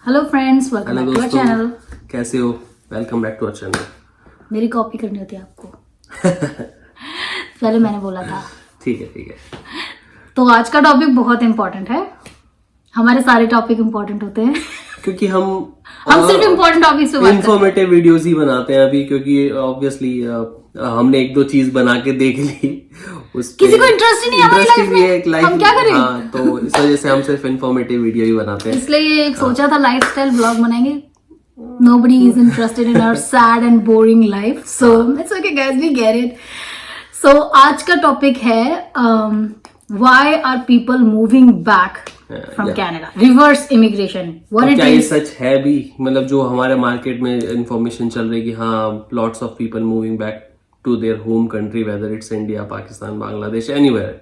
Hello friends, welcome hello back to our दोस्तों, channel. कैसे हो? Welcome back to our channel. मेरी copy करनी होती है आपको। पहले मैंने बोला था। ठीक है। तो आज का टॉपिक बहुत इंपॉर्टेंट है। हमारे सारे टॉपिक इंपॉर्टेंट होते हैं। क्योंकि हम सिर्फ इंपॉर्टेंट टॉपिक पे बात करते हैं। इंफॉर्मेटिव वीडियोस ही बनाते हैं अभी, क्योंकि ऑब्वियसली हमने एक दो चीज बना के देख ली, उस किसी को इंटरेस्ट ही नहीं है हमारी इंटरेस्ट लाइफ भी है, एक में, लाइफ हम क्या करें? हाँ, तो इस वजह से हम सिर्फ इंफॉर्मेटिव वीडियो ही बनाते हैं। इसलिए एक सोचा था लाइफस्टाइल ब्लॉग बनाएंगे। Nobody is interested in our sad and boring life, so it's okay guys, we get it. So आज का टॉपिक है why are people moving back from Canada? Reverse immigration. What it क्या ये is? सच है भी? मतलब जो हमारे मार्केट में इंफॉर्मेशन चल रही है कि हाँ, lots of people moving back to their home country, whether it's India, Pakistan, Bangladesh, anywhere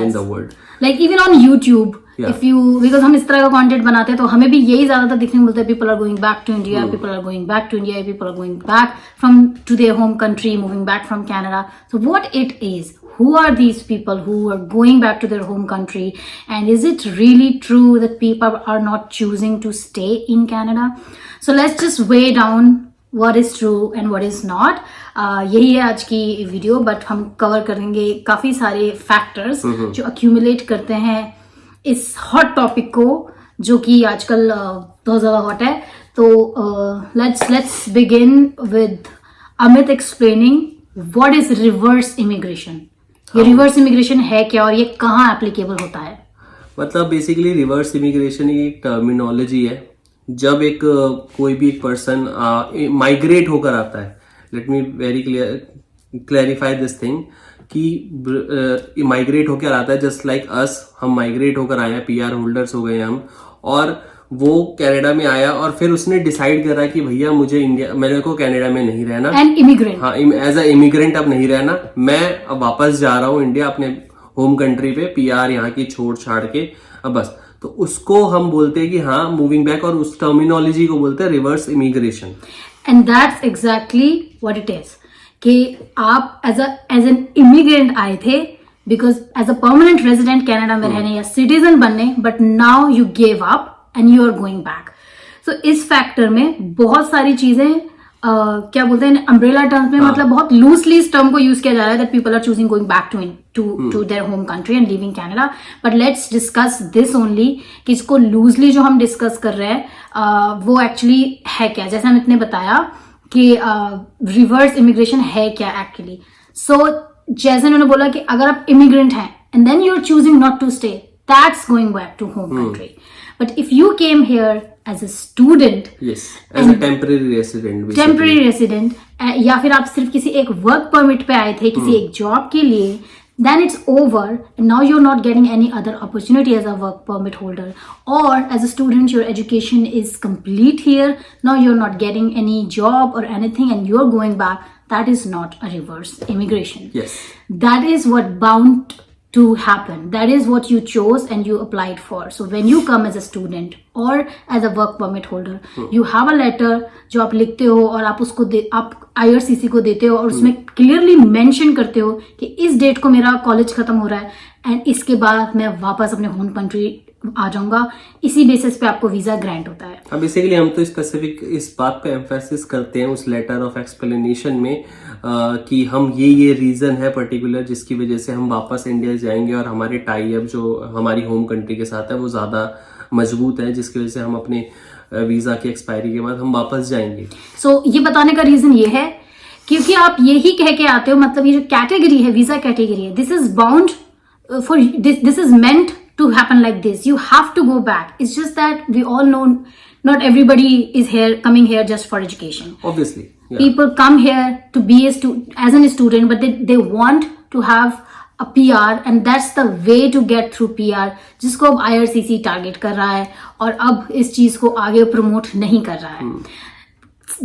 in the world. Like even on YouTube, if you, because हम इस तरह का कंटेंट बनाते हैं तो हमें भी यही ज्यादातर दिखने को मिलता है। People are going back to India, people are going back to India, people are going back from to their home country, moving back from Canada. So what it is? Who are these people who are going back to their home country? And is it really true that people are not choosing to stay in Canada? So let's just weigh down what is true and what is not. यही है आज की video, but हम cover करेंगे काफी सारे factors जो accumulate करते हैं इस हॉट टॉपिक को, जो कि आजकल बहुत ज्यादा हॉट है। तो let's begin with Amit explaining what is reverse immigration. ये रिवर्स इमिग्रेशन है क्या और ये कहाँ एप्लीकेबल होता है? मतलब बेसिकली रिवर्स इमिग्रेशन एक टर्मिनोलॉजी है। जब एक कोई भी एक पर्सन माइग्रेट होकर आता है, let me very clarify this thing कि माइग्रेट होकर आता है जस्ट लाइक अस, हम माइग्रेट होकर आए हैं, पीआर होल्डर्स हो गए हम, और वो कनाडा में आया और फिर उसने डिसाइड करा कि भैया मुझे इंडिया, मेरे को कनाडा में नहीं रहना, एन इमिग्रेंट, हाँ एज अ इमिग्रेंट अब नहीं रहना, मैं अब वापस जा रहा हूँ इंडिया, अपने होम कंट्री पे, पीआर यहाँ की छोड़ छाड़ के अब बस। तो उसको हम बोलते हैं कि हाँ मूविंग बैक, और उस टर्मिनोलॉजी को बोलते हैं reverse immigration. And that's exactly what it is कि आप एज एन इमिग्रेंट आए थे, because as a permanent resident Canada में रहने या सिटीजन बनने, but now you gave up and you are going back. So इस फैक्टर में बहुत सारी चीजें क्या बोलते हैं अम्ब्रेला टर्म्स में, मतलब बहुत लूजली इस टर्म को यूज किया जा रहा है that people are choosing going back to their home country and living Canada. But let's discuss this only कि इसको लूजली जो हम डिस्कस कर रहे हैं वो एक्चुअली है क्या। जैसे अमित ने बताया कि रिवर्स इमिग्रेशन है क्या एक्चुअली। सो जैसे उन्होंने बोला कि अगर आप इमिग्रेंट हैं and then you are choosing not to stay, that's going back to home country. But if you came here as a student, yes, as a temporary resident, या फिर आप सिर्फ किसी एक वर्क परमिट पे आए थे किसी एक जॉब के लिए, then it's over and now you're not getting any other opportunity as a work permit holder, or as a student your education is complete here, now you're not getting any job or anything and you're going back. That is not a reverse immigration. Yes, that is what bound to happen. That is what you chose and you applied for. So when you come as a student or as a work permit holder, you have a letter जो आप लिखते हो और आप उसको आप IRCC को देते हो और उसमें क्लियरली मेंशन करते हो कि इस डेट को मेरा कॉलेज खत्म हो रहा है एंड इसके बाद मैं वापस अपने होम कंट्री आ जाऊंगा। इसी बेसिस पे आपको वीजा ग्रांट होता है। अब बेसिकली हम तो स्पेसिफिक इस बात पे एम्फेसिस करते हैं उस लेटर ऑफ एक्सप्लेनेशन में कि हम ये रीजन है पर्टिकुलर जिसकी वजह से हम वापस इंडिया जाएंगे और हमारे टाई अप जो हमारी होम कंट्री के साथ है वो ज्यादा मजबूत है, जिसकी वजह से हम अपने वीजा की एक्सपायरी के बाद हम वापस जाएंगे। सो ये बताने का रीजन ये है क्योंकि आप यही कह के आते हो, मतलब ये जो कैटेगरी है, वीजा कैटेगरी है, this is bound for this is meant to happen like this. You have to go back. It's just that we all know not everybody is coming here just for education. Obviously, yeah. People come here to be as a student, but they want to have a PR and that's the way to get through PR, जिसको अब IRCC target कर रहा है और अब इस चीज को आगे प्रमोट नहीं कर रहा है।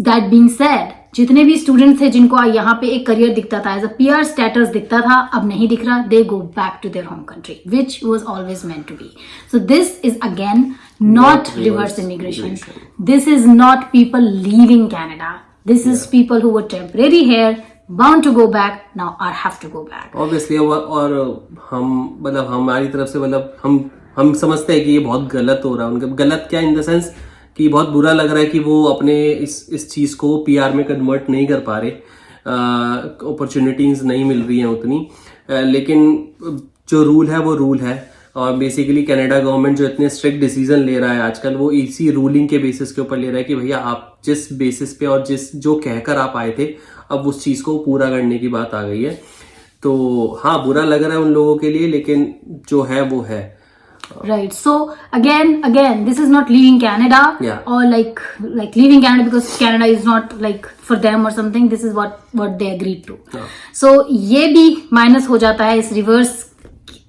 That being said, जितने भी स्टूडेंट थे जिनको यहाँ पे एक करियर दिखता था, एज अ पीआर स्टेटस दिखता था, अब नहीं दिख रहा, they go back to their home country which was always meant to be. So this is again not reverse immigration, this is not people leaving Canada, this is people who were temporary here, bound to go back, now I have to go back. Obviously, और हम मतलब हमारी तरफ से मतलब हम समझते हैं कि ये बहुत गलत हो रहा है उनका। गलत क्या इन द सेंस कि बहुत बुरा लग रहा है कि वो अपने इस चीज को पीआर में कन्वर्ट नहीं कर पा रहे, अपॉर्चुनिटीज नहीं मिल रही हैं उतनी, लेकिन जो रूल है वो रूल है। और बेसिकली कनाडा गवर्नमेंट जो इतने स्ट्रिक्ट डिसीजन ले रहा है आजकल, वो इसी रूलिंग के बेसिस के ऊपर ले रहा है कि भैया आप जिस बेसिस पे और जो कहकर आप आए थे, अब उस चीज को पूरा करने की बात आ गई है। तो हाँ, बुरा लग रहा है उन लोगों के लिए, लेकिन जो है वो है। Right. So again, this is not leaving Canada, Yeah. or like leaving Canada because Canada is not like for them or something. This is what they agreed to. Yeah. So ये भी माइनस हो जाता है इस reverse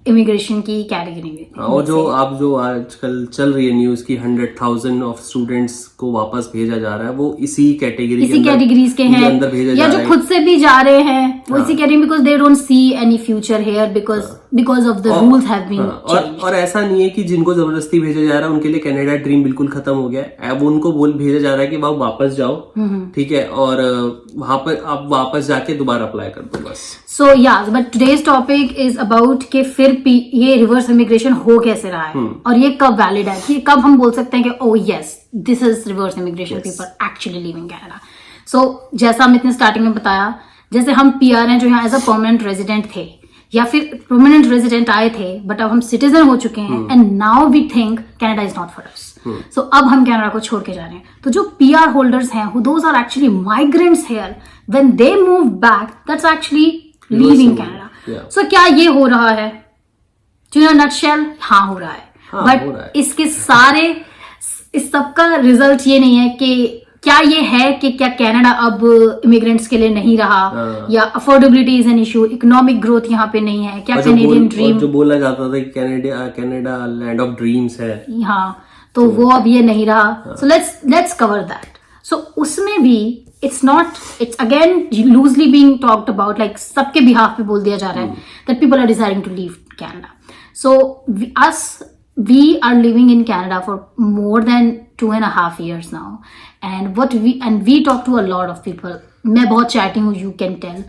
immigration की category में। और जो आजकल चल रही है न्यूज की 100,000 ऑफ स्टूडेंट्स को वापस भेजा जा रहा है, वो इसी कैटेगरीज के हैं, अंदर भेजा या जो खुद से भी जा रहे हैं वो इसी category, because they don't see any future here because of the rules have been changed. और ऐसा नहीं है कि जिनको जबरदस्ती भेजा जा रहा है उनके लिए कनाडा ड्रीम बिल्कुल खत्म हो गया है। अब उनको भेजा जा रहा है कि आप वापस जाओ, ठीक है, और वहां पर आप वापस जाके दोबारा अप्लाई कर दो बस। So yeah, but today's topic is about कि फिर ये रिवर्स इमिग्रेशन हो कैसे रहा है और ये कब वैलिड है, कि कब हम बोल सकते हैं कि oh yes, this is reverse immigration, people actually leaving Canada. So जैसा अमित ने स्टार्टिंग में बताया, जैसे हम पीआर हैं जो यहाँ एज अ परमानेंट रेजिडेंट थे या फिर परमानेंट रेजिडेंट आए थे, बट अब हम सिटीजन हो चुके हैं and now we think Canada is not for us. So अब हम कनाडा को छोड़ के जा रहे हैं। तो जो पीआर होल्डर्स हैं, those are actually migrants here, when they move back, that's actually leaving Canada. So क्या ये हो रहा है? इन अ नटशेल, हाँ हो रहा है, बट इसके सारे इस सबका रिजल्ट ये नहीं है कि क्या ये है कि क्या कनाडा अब इमिग्रेंट्स के लिए नहीं रहा, या affordability is an issue, economic growth यहाँ पे नहीं है, क्या कैनेडियन ड्रीम जो बोला जाता था कि कनाडा लैंड ऑफ ड्रीम्स है, हाँ, तो वो अब ये नहीं रहा। So let's cover that. So उसमें भी it's again loosely being talked about, like सबके बिहाफ पे बोल दिया जा रहा है that people are deciding to leave Canada. So we are living in Canada for more than 2.5 years now, and we talk to a lot of people. मैं बहुत chatty हूँ, you can tell.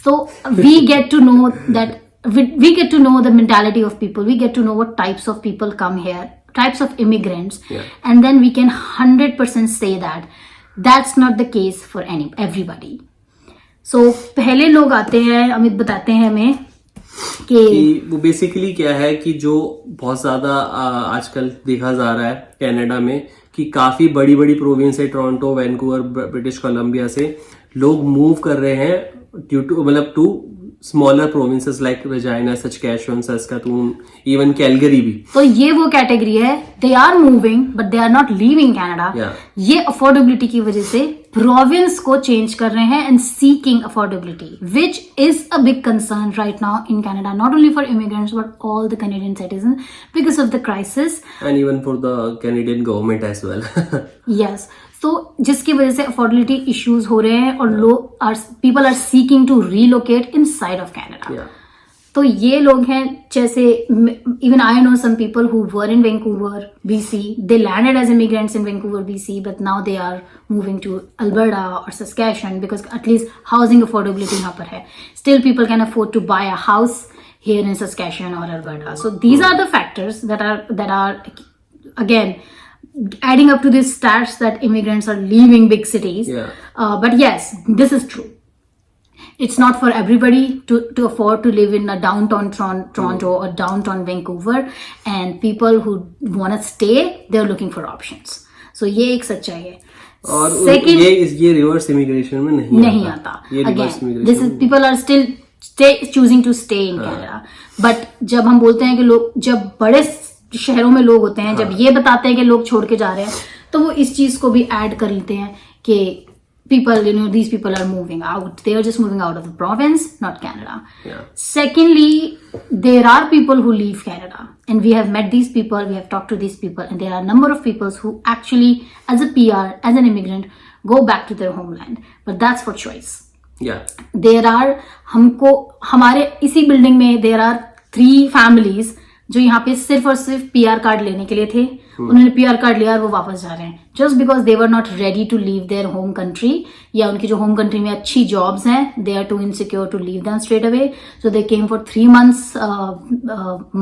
So we get to know that we get to know the mentality of people. We get to know what types of people come here, types of immigrants, and then we can 100% say that that's not the case for everybody. So पहले लोग आते हैं, अमित बताते हैं हमें कि वो basically क्या है कि जो बहुत ज्यादा आजकल देखा जा रहा है कनाडा में कि काफी बड़ी बड़ी प्रोविंस है, टोरंटो, वैंकूवर, ब्रिटिश कोलंबिया से लोग मूव कर रहे हैं to smaller provinces like Regina, Saskatchewan, Saskatoon, even Calgary भी। तो ये वो कैटेगरी है, they are moving but they are not leaving Canada. ये अफोर्डेबिलिटी की वजह से प्रोविंस को चेंज कर रहे हैं and seeking affordability, which is a big concern right now in Canada, not only for immigrants but all the Canadian citizen because of the crisis and even for the Canadian government as well. Yes, तो जिसकी वजह से affordability issues हो रहे हैं और people are seeking to relocate inside of Canada. तो ये लोग हैं, जैसे even I know some people who were in Vancouver BC, they landed as immigrants in Vancouver BC, but now they are moving to Alberta और Saskatchewan because at least housing affordability यहाँ पर है। Still people can afford to buy a house here in Saskatchewan और Alberta. So these are the factors that are again adding up to these stats that immigrants are leaving big cities. But yes, this is true. It's not for everybody to afford to live in a downtown Toronto or downtown Vancouver, and people who want to stay, they're looking for options. So ये एक सच्चाई है। और second, ये reverse immigration में नहीं आता। Again, this is people are still choosing to stay in Canada. But जब हम बोलते हैं कि लोग, जब बड़े शहरों में लोग होते हैं, जब ये बताते हैं कि लोग छोड़ के जा रहे हैं, तो वो इस चीज को भी ऐड कर लेते हैं कि people, these people are moving out. They are just moving out of the province, not Canada. Secondly, there are people who leave Canada, and we have met these people, we have talked to these people, and there are a number of people who actually, as a PR, as an immigrant, go back to their homeland. But that's for choice. There are, हमारे इसी building में there are 3 families जो यहाँ पे सिर्फ और सिर्फ PR card लेने के लिए थे, उन्होंने PR कार्ड लिया और वो वापस जा रहे हैं just because they were not ready to leave their home country, या उनकी जो होम कंट्री में अच्छी जॉब्स हैं, they are too insecure to leave them straight away, so they came for 3 months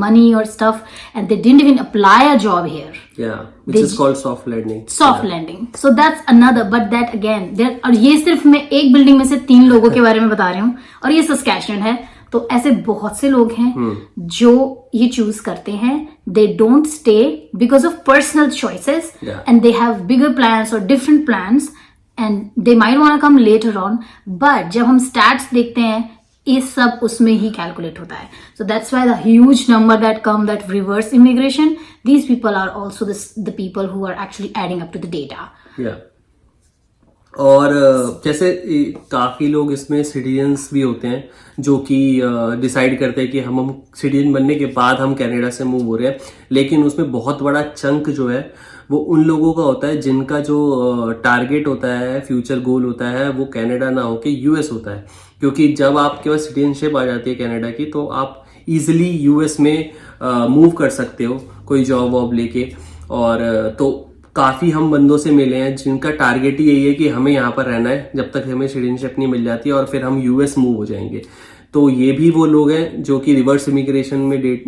money or stuff and they didn't even apply a job here. Yeah, which is called soft landing. Soft landing. So that's another, but that again, there, और ये सिर्फ मैं एक building में से 3 लोगों के बारे में बता रही हूँ, और ये सस्कैचुअन है, तो ऐसे बहुत से लोग हैं जो ये चूज करते हैं, they don't stay because of personal choices and they have bigger plans और different plans and they might want to come later on, but जब हम स्टैट्स देखते हैं ये सब उसमें ही कैलकुलेट होता है. So that's why the huge number that come, that reverse immigration, these people are also the people who are actually adding up to the data. और जैसे काफी लोग इसमें सिटीजन्स भी होते हैं जो कि डिसाइड करते हैं कि हम सिटीजन बनने के बाद हम कनाडा से मूव हो रहे हैं, लेकिन उसमें बहुत बड़ा चंक जो है वो उन लोगों का होता है जिनका जो टारगेट होता है, फ्यूचर गोल होता है, वो कनाडा ना होके यूएस होता है. क्योंकि जब आपके पास सिटीजनशिप आ जाती है कनाडा की, तो आप इजिली यूएस में मूव कर सकते हो कोई जॉब वॉब लेके. और तो काफी हम बंदों से मिले हैं जिनका टारगेट ही यही है कि हमें यहाँ पर रहना है जब तक हमें सिटीजनशिप नहीं मिल जाती है और फिर हम यूएस मूव हो जाएंगे. तो ये भी वो लोग हैं जो कि रिवर्स इमिग्रेशन में डेट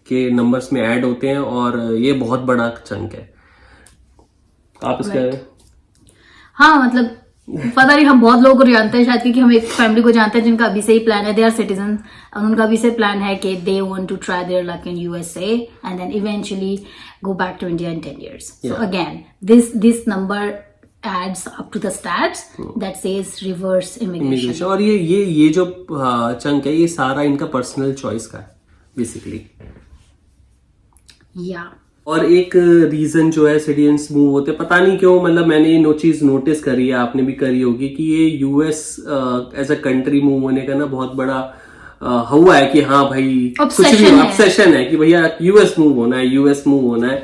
के नंबर्स में ऐड होते हैं, और ये बहुत बड़ा चंक है. आप इसके बारे में? हाँ, मतलब पता नहीं, हम बहुत लोगों को जानते हैं शायद, क्योंकि हम एक फैमिली को जानते हैं जिनका अभी से ही प्लान है, दे आर सिटीजन, उनका अभी से प्लान है कि they want to try their luck in USA and then eventually go back to India in 10 years. So again, this number adds up to the stats that says reverse immigration. और ये जो chunk है, ये सारा इनका personal choice का है basically. या और एक रीजन जो है सिटीजन्स मूव होते, पता नहीं क्यों, मतलब मैंने ये चीज नोटिस करी है, आपने भी करी होगी, कि ये US as a country move होने का ना बहुत बड़ा हुआ है कि हाँ भाई कुछ भी ऑब्सेशन है कि भैया यूएस मूव होना है, यूएस मूव होना है.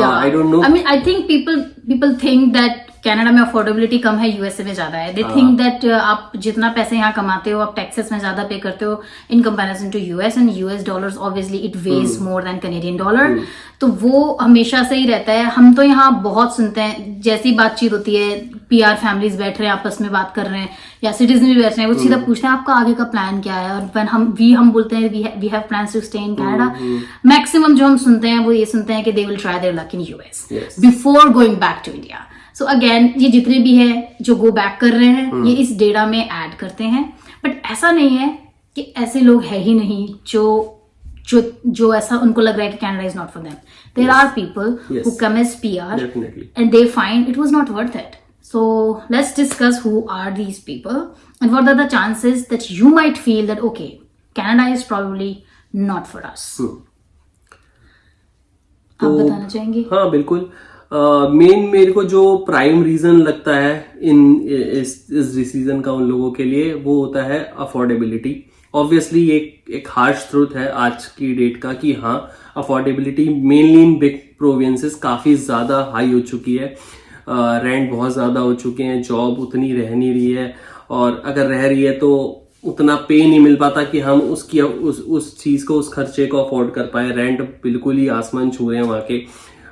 I don't know, I think people think that Canada में अफोर्डेबिलिटी कम है, यूएसए में ज्यादा है. दे थिंक दैट आप जितना पैसे यहाँ कमाते हो आप टैक्सेस में ज्यादा पे करते हो in comparison to US, and US dollars obviously it weighs more than Canadian dollar. तो वो हमेशा से ही रहता है. हम तो यहाँ बहुत सुनते हैं, जैसी बातचीत होती है, PR फैमिलीज बैठ रहे हैं आपस में बात कर रहे हैं, या सिटीजन भी बैठ रहे हैं, वो सीधा पूछते हैं आपका आगे का प्लान क्या है, और हम बोलते हैं we have plans to stay in Canada. Maximum जो हम सुनते हैं वो ये सुनते हैं कि they will try their luck in US before going back to India. So again, ये जितने भी है जो गो बैक कर रहे हैं, ये इस डेटा में ऐड करते हैं. बट ऐसा नहीं है कि ऐसे लोग है ही नहीं जो ऐसा उनको लग रहा है कि Canada is not for them. There are people who come as PR and they find it was not worth it. So let's discuss who are these people and what are the chances that you might feel that okay, Canada is probably not for us. आप बताना चाहेंगे? हाँ बिल्कुल. Main मेरे को जो prime reason लगता है इस डिसीजन का उन लोगों के लिए, वो होता है अफोर्डेबिलिटी. ऑब्वियसली एक हार्श ट्रूथ है आज की डेट का कि हाँ, affordability mainly in big provinces काफी ज्यादा हाई हो चुकी है. रेंट बहुत ज्यादा हो चुके हैं, जॉब उतनी रह नहीं रही है, और अगर रह रही है तो उतना पे नहीं मिल पाता कि हम उसकी उस चीज को, उस खर्चे को अफोर्ड कर पाए. रेंट बिल्कुल ही आसमान छू रहे हैं वहां के,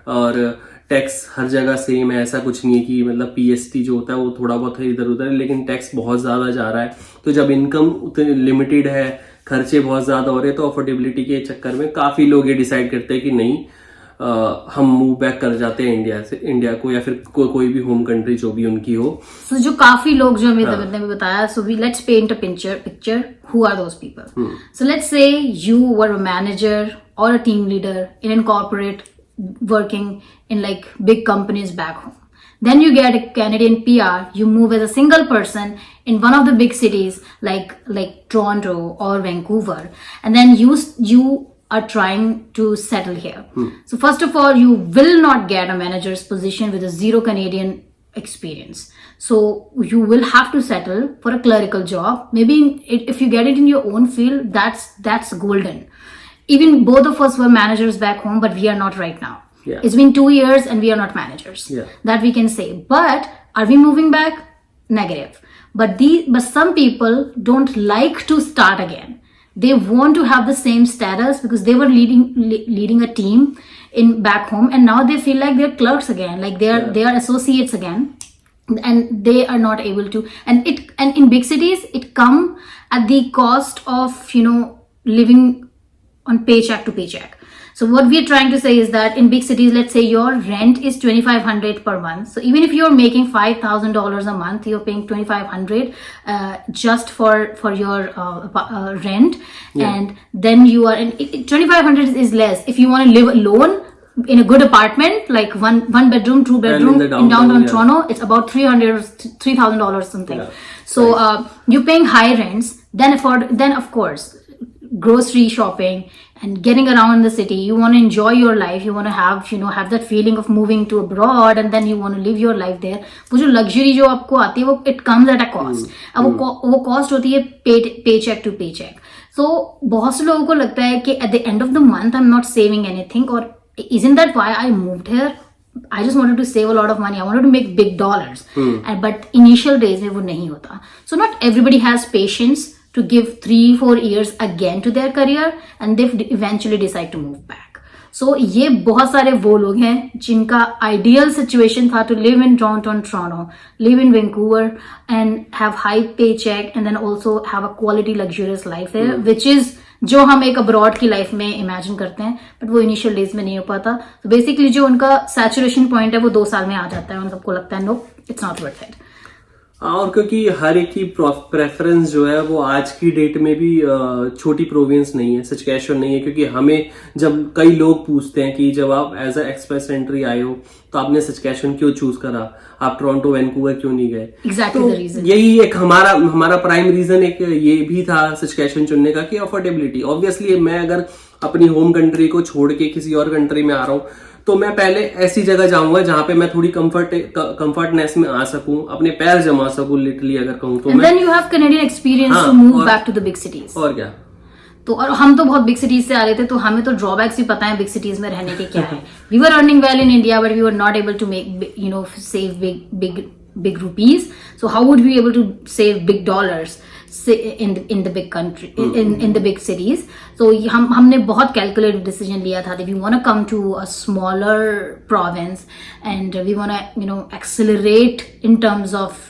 और टैक्स हर जगह सेम है. ऐसा कुछ नहीं है कि मतलब PST जो होता है वो थोड़ा बहुत है इधर उधर, लेकिन टैक्स बहुत ज्यादा जा रहा है. तो जब इनकम उतनी लिमिटेड है, खर्चे बहुत ज्यादा हो रहे हैं, तो अफोर्डेबिलिटी के चक्कर में काफी लोग ये डिसाइड करते हैं कि नहीं, हम मूव बैक कर जाते हैं इंडिया को, या फिर कोई भी होम कंट्री जो भी उनकी हो. So, जो काफी लोग जो हमें ने भी बताया, so let's paint a picture. Who are those people? So let's say you were a manager or a team leader in a corporate working in like big companies back home. Then you get a Canadian PR, you move as a single person in one of the big cities like Toronto or Vancouver, and then you are trying to settle here. So first of all, you will not get a manager's position with a zero Canadian experience. So you will have to settle for a clerical job. Maybe if you get it in your own field, that's golden. Even both of us were managers back home, but we are not right now. Yeah. It's been 2 years and we are not managers. Yeah. That we can say. But are we moving back? Negative. But some people don't like to start again. they want to have the same status because they were leading a team in back home, and now they feel like they're clerks again, like they are associates again, and they are not able to. And in big cities, it come at the cost of living on paycheck to paycheck. So what we are trying to say is that in big cities, let's say your rent is $2,500 per month. So even if you're making $5,000 a month, you're paying $2,500 just for your rent, and then you are. And $2,500 is less if you want to live alone in a good apartment, like one bedroom, 2 bedroom in downtown Toronto. It's about $3,000 something. Yeah. So you're paying high rents. Then of course, grocery shopping and getting around the city, you want to enjoy your life, you want to have that feeling of moving to abroad, and then you want to live your life there. वो जो luxury जो आपको आती है, वो it comes at a cost. अब वो cost होती है paycheck to paycheck. So बहुत से लोगों को लगता है कि at the end of the month I'm not saving anything, or isn't that why I moved here? I just wanted to save a lot of money. I wanted to make big dollars. But initial days में वो नहीं होता. So not everybody has patience to give 3-4 years again to their career, and they eventually decide to move back. So ये बहुत सारे वो लोग हैं जिनका ideal situation था to live in downtown Toronto, live in Vancouver and have high paycheck, and then also have a quality luxurious life there, which is जो हम एक अब्रॉड की लाइफ में इमेजिन करते हैं, बट वो इनिशियल डेज में नहीं हो पाता. तो बेसिकली जो उनका सैचुरेशन पॉइंट है वो 2 साल में आ जाता है, उन सबको लगता है no, it's not worth it. और क्योंकि हर एक की प्रेफरेंस जो है वो आज की डेट में भी छोटी प्रोविंस नहीं है, सचकेश्वर नहीं है. क्योंकि हमें जब कई लोग पूछते हैं कि जब आप एज अ एक्सप्रेस एंट्री आए हो तो आपने सचकेश्वर क्यों चूज करा, आप टोरंटो वैंकूवर क्यों नहीं गए. Exactly the reason. यही एक हमारा प्राइम रीजन एक ये भी था सचकेश्वर चुनने का कि अफोर्डेबिलिटी. ऑब्वियसली मैं अगर अपनी होम कंट्री को छोड़ के किसी और कंट्री में आ रहा हूँ तो मैं पहले ऐसी जगह जाऊंगा जहां पे मैं थोड़ी कंफर्टनेस में आ सकूं, अपने पैर जमा सकूं, लिटरली अगर कहूं तो. then you have Canadian experience to move back to the big cities. और क्या. तो और हम तो बहुत बिग सिटीज से आ रहे थे, तो हमें तो ड्रॉबैक्स भी पता है बिग सिटीज में रहने के क्या है. We were earning well in India, but we were not able to make save big rupees. So how would we be able to save big dollars in the big country, in the big cities? So हमने बहुत calculated decision लिया था that we want to come to a smaller province, and we want to accelerate in terms of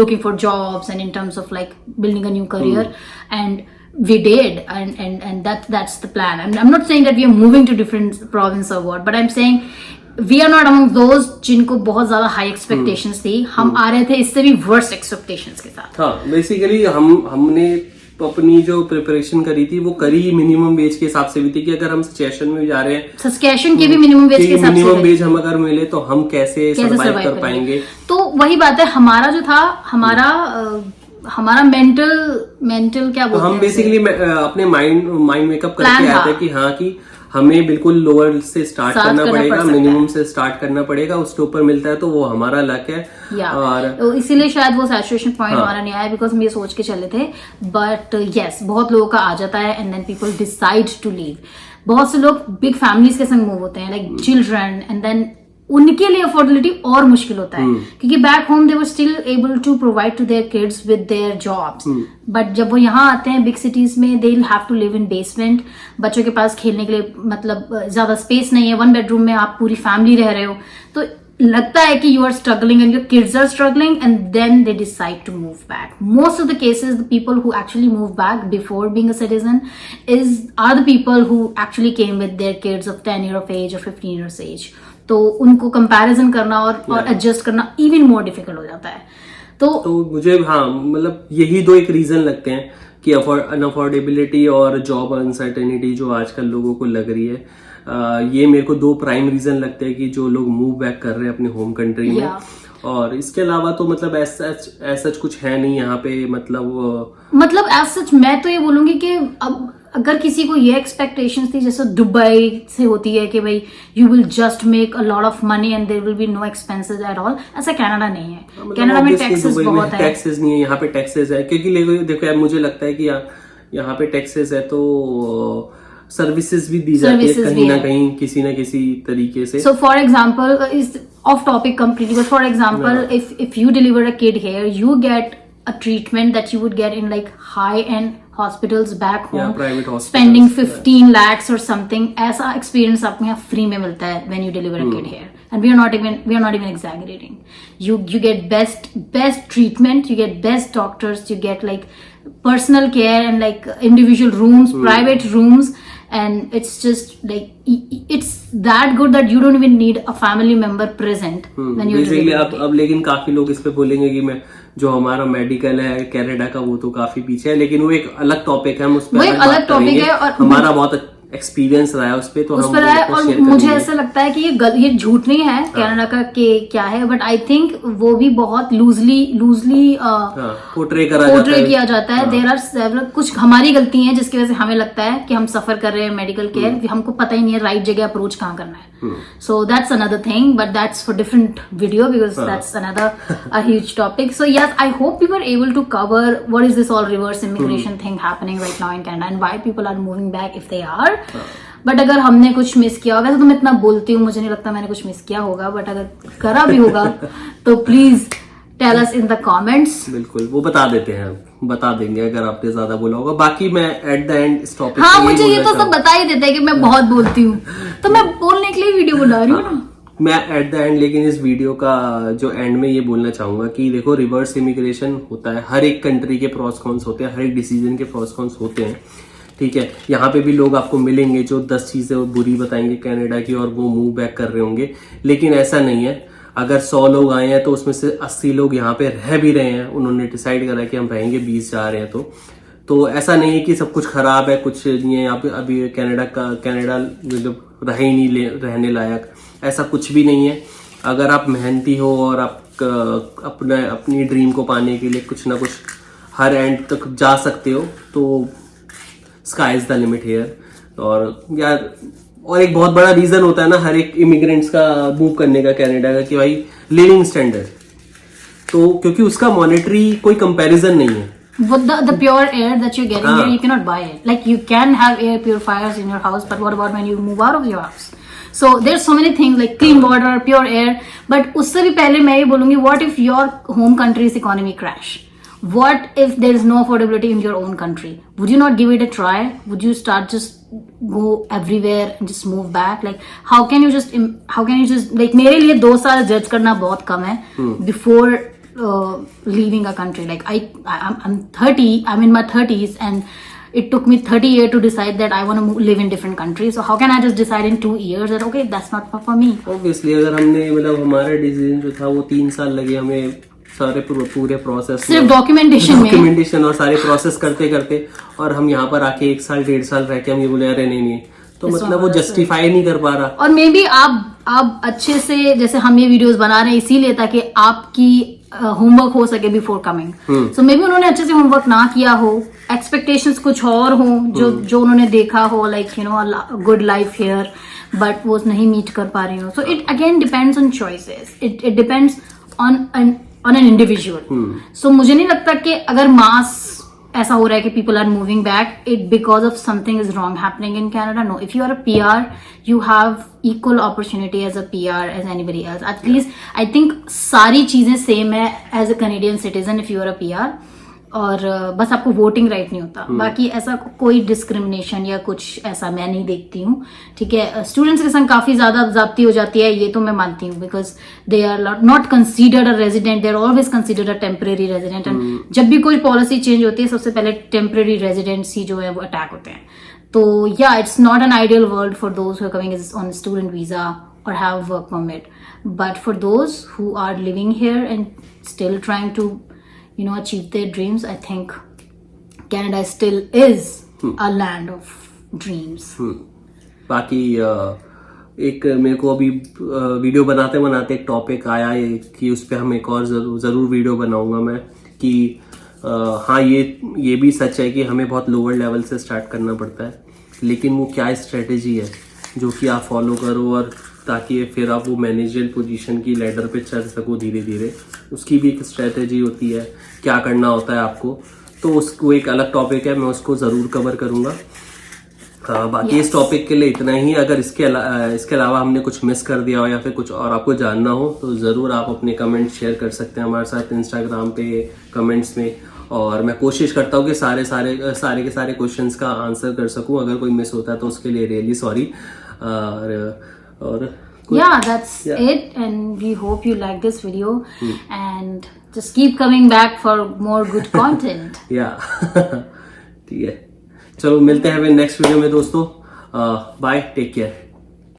looking for jobs, and in terms of like building a new career. And we did, and that's the plan. I'm not saying that we are moving to different province or what, but I'm saying we are not among those जिनको बहुत ज्यादा high expectations थी. हम आ रहे थे इससे भी worst expectations के साथ. हाँ, बेसिकली हमने अपनी जो प्रिपरेशन करी थी वो करी मिनिमम वेज के हिसाब से भी थी कि अगर हम सचकेशन में जा रहे हैं, सचकेशन के भी मिनिमम वेज के हिसाब से, मिनिमम वेज हम अगर मिले तो हम कैसे सर्वाइव कर पाएंगे. तो वही बात है, हमारा जो था हमारा मेंटल क्या बोलते हैं, हम बेसिकली अपने माइंड मेकअप करके आए थे कि हाँ कि हमें बिल्कुल लोअर से स्टार्ट करना पड़ेगा, मिनिमम से स्टार्ट करना पड़ेगा, उसके ऊपर मिलता है तो वो हमारा लक है. और इसीलिए शायद वो सैचुरेशन पॉइंट हमारा नहीं आया, बिकॉज हम ये सोच के चले थे. बट यस, बहुत लोगों का आ जाता है, and then people decide to leave. बहुत से लोग बिग फैमिलीज के संग मूव होते हैं, लाइक चिल्ड्रन, एंड देन उनके लिए अफोर्डेबिलिटी और मुश्किल होता है, क्योंकि back home they were still able to provide to their kids with their jobs. But जब वो यहाँ आते हैं बिग सिटीज में, they will have to live in basement. बच्चों के पास खेलने के लिए मतलब ज्यादा स्पेस नहीं है. 1 बेडरूम में आप पूरी फैमिली रह रहे हो, तो लगता है कि you are struggling and your kids are struggling, and then they decide to move back. Most of the cases the people who actually move back before being a citizen are the people who actually came with their kids of 10 years of age or 15 years of age. तो उनको comparison करना और adjust करना even more difficult हो जाता है. तो मुझे मतलब यही 2 एक रीजन लगते हैं कि अनअफोर्डेबिलिटी और जॉब अनसर्टेनिटी जो आजकल लोगों को लग रही है. ये मेरे को 2 प्राइम रीजन लगते हैं कि जो लोग मूव बैक कर रहे हैं अपने होम कंट्री में. और इसके अलावा तो मतलब ऐसा कुछ है नहीं यहाँ पे. मतलब एज सच मैं तो ये बोलूंगी कि अब अगर किसी को ये एक्सपेक्टेशंस थी जैसे दुबई से होती है कि भाई you will just make a lot of money and there will be no expenses at all, ऐसा कनाडा नहीं है. कनाडा में टैक्सेस बहुत है. टैक्सेस नहीं है यहाँ पे, टैक्सेस है क्योंकि देखो मुझे लगता है कि यहाँ पे टैक्सेस है तो सर्विसेज भी दी जाती है कहीं ना कहीं किसी ना किसी तरीके से. So for example is of topic completely, but for example if you deliver a kid here, you get a treatment that you would get in like high-end hospitals back home, private hospitals, spending 15 lakhs or something. ऐसा experience आपको यहाँ free में मिलता है when you deliver a kid here, and we are not even exaggerating. You get best treatment, you get best doctors, you get like personal care and like individual rooms, private rooms. And it's just like it's that good that you don't even need a family member present when you're basically अब लेकिन काफी लोग इस पे बोलेंगे कि मैं जो हमारा मेडिकल है कनाडा का वो तो काफी पीछे है, लेकिन वो एक अलग टॉपिक है, हम उस पर अलग टॉपिक है और हमारा बहुत एक्सपीरियंस रहा है उस पे, तो उस पर है। और मुझे ऐसा लगता है कि ये झूठ नहीं है कनाडा का कि क्या है, बट आई थिंक वो भी बहुत लूजली पोर्ट्रे किया जाता है। देयर आर सेवरल, कुछ हमारी गलती है जिसकी वजह से हमें लगता है कि हम सफर कर रहे हैं मेडिकल केयर, हमको पता ही नहीं है राइट जगह अप्रोच कहाँ करना है। So that's another thing, but that's for different video because that's another a huge topic. So yes, I hope we were able to cover what is this all reverse immigration thing happening right now in Canada and why people are moving back if they are. But अगर हमने कुछ miss किया, वैसे तो मैं इतना बोलती हूँ, मुझे नहीं लगता मैंने कुछ मिस किया होगा, बट अगर करा भी होगा तो please tell us in the comments. बिल्कुल, वो बता देते हैं, बता देंगे अगर आपने ज्यादा बोला होगा। बाकी मैं एट द एंड इस टॉपिक हाँ, मुझे ये तो सब बता ही देते हैं कि मैं बहुत बोलती हूँ, तो मैं बोलने के लिए वीडियो बना रही हूँ ना। मैं एट द एंड लेकिन इस वीडियो का जो एंड में ये बोलना चाहूंगा कि देखो, रिवर्स इमिग्रेशन होता है, हर एक कंट्री के प्रॉस कॉन्स होते हैं, हर एक डिसीजन के प्रॉस कॉन्स होते हैं, ठीक है। यहाँ पे भी लोग आपको मिलेंगे जो 10 चीजें बुरी बताएंगे कनाडा की और वो मूव बैक कर रहे होंगे, लेकिन ऐसा नहीं है। अगर 100 लोग आए हैं तो उसमें से 80 लोग यहाँ पे रह भी रहे हैं, उन्होंने डिसाइड करा कि हम रहेंगे, 20 जा रहे हैं, तो ऐसा नहीं है कि सब कुछ खराब है, कुछ नहीं है। यहाँ पे अभी कनाडा मतलब रह ही नहीं रहने लायक, ऐसा कुछ भी नहीं है। अगर आप मेहनती हो और आप अपनी ड्रीम को पाने के लिए कुछ ना कुछ हर एंड तक जा सकते हो, तो sky is the limit here. और यार, और एक बहुत बड़ा रीजन होता है ना हर एक इमिग्रेंट्स का मूव करने का कनाडा का, कि भाई लिविंग स्टैंडर्ड, तो क्योंकि उसका मॉनेटरी कोई कंपैरिजन नहीं है। With the pure air that you're getting here, you cannot buy it. Like you can have air purifiers in your house, but what about when you move out of your house? So there's so many things like clean water, pure air. But उससे भी पहले मैं ये बोलूँगी, what if your home country's economy crash? What if there is no affordability in your own country? Would you not give it a try? Would you start just go everywhere and just move back? Like how can you just like मेरे लिए 2 साल जज करना बहुत कम है before leaving a country. Like I'm 30, I'm in my 30s and it took me 30 years to decide that I want to live in different countries. So how can I just decide in 2 years that okay, that's not for me? Obviously अगर हमने मतलब हमारा decision जो था वो 3 साल लगे हमें सारे पूरे प्रोसेस, सिर्फ डॉक्यूमेंटेशन और सारे प्रोसेस करते करते, और हम यहाँ पर आके 1 साल 1.5 साल रह के हम ये बोले अरे नहीं, तो मतलब वो जस्टिफाई नहीं कर पा रहा। और मे बी आप अच्छे से, जैसे हम ये वीडियोस बना रहे हैं इसीलिए ताकि आपकी होमवर्क हो सके before coming. So may be उन्होंने अच्छे से होमवर्क ना किया हो, एक्सपेक्टेशंस कुछ और हो जो उन्होंने देखा हो, like you know good life here, but वो नहीं मीट कर पा रही हो। So it again depends on choices, it depends on an individual. So मुझे नहीं लगता कि अगर मास ऐसा हो रहा है कि people are moving back it because of something is wrong happening in Canada. No, if you are a PR, you have equal opportunity as a PR as anybody else. At least I think सारी चीजें same है as a Canadian citizen if you are a PR. और बस आपको voting right नहीं होता, बाकी ऐसा कोई डिस्क्रिमिनेशन या कुछ ऐसा मैं नहीं देखती हूँ, ठीक है। स्टूडेंट्स के संग काफी ज्यादा जाती हो जाती है, ये तो मैं मानती हूँ, because they are not considered a resident, they are always considered a temporary resident. And जब भी कोई पॉलिसी चेंज होती है सबसे पहले टेम्परेरी रेजिडेंट्स ही जो है वो अटैक होते हैं। तो या it's not an ideal world for those who are coming on student visa और have work permit, but for those who are living here and still trying to achieve their dreams, I think Canada still is a land of dreams. बाकी एक मेरे को अभी video बनाते बनाते एक topic आया है कि उस पर हम एक और जरूर वीडियो बनाऊंगा मैं, कि हाँ ये भी सच है कि हमें बहुत लोअर लेवल से स्टार्ट करना पड़ता है, लेकिन वो क्या स्ट्रेटेजी है जो कि आप फॉलो करो और ताकि फिर आप वो मैनेजरियल पोजीशन की लैडर पे चढ़ सको धीरे धीरे, उसकी भी एक स्ट्रेटेजी होती है, क्या करना होता है आपको। तो उसको एक अलग टॉपिक है, मैं उसको ज़रूर कवर करूँगा। बाकी इस टॉपिक के लिए इतना ही। अगर इसके अलावा हमने कुछ मिस कर दिया हो या फिर कुछ और आपको जानना हो तो ज़रूर आप अपने कमेंट शेयर कर सकते हैं हमारे साथ इंस्टाग्राम पे कमेंट्स में, और मैं कोशिश करता हूँ कि सारे के सारे क्वेश्चंस का आंसर कर सकूँ। अगर कोई मिस होता है तो उसके लिए रियली सॉरी। और yeah, that's it, and we hope you like this video and just keep coming back for more good content. ठीक है, चलो मिलते हैं नेक्स्ट वीडियो में दोस्तों। Bye, take care.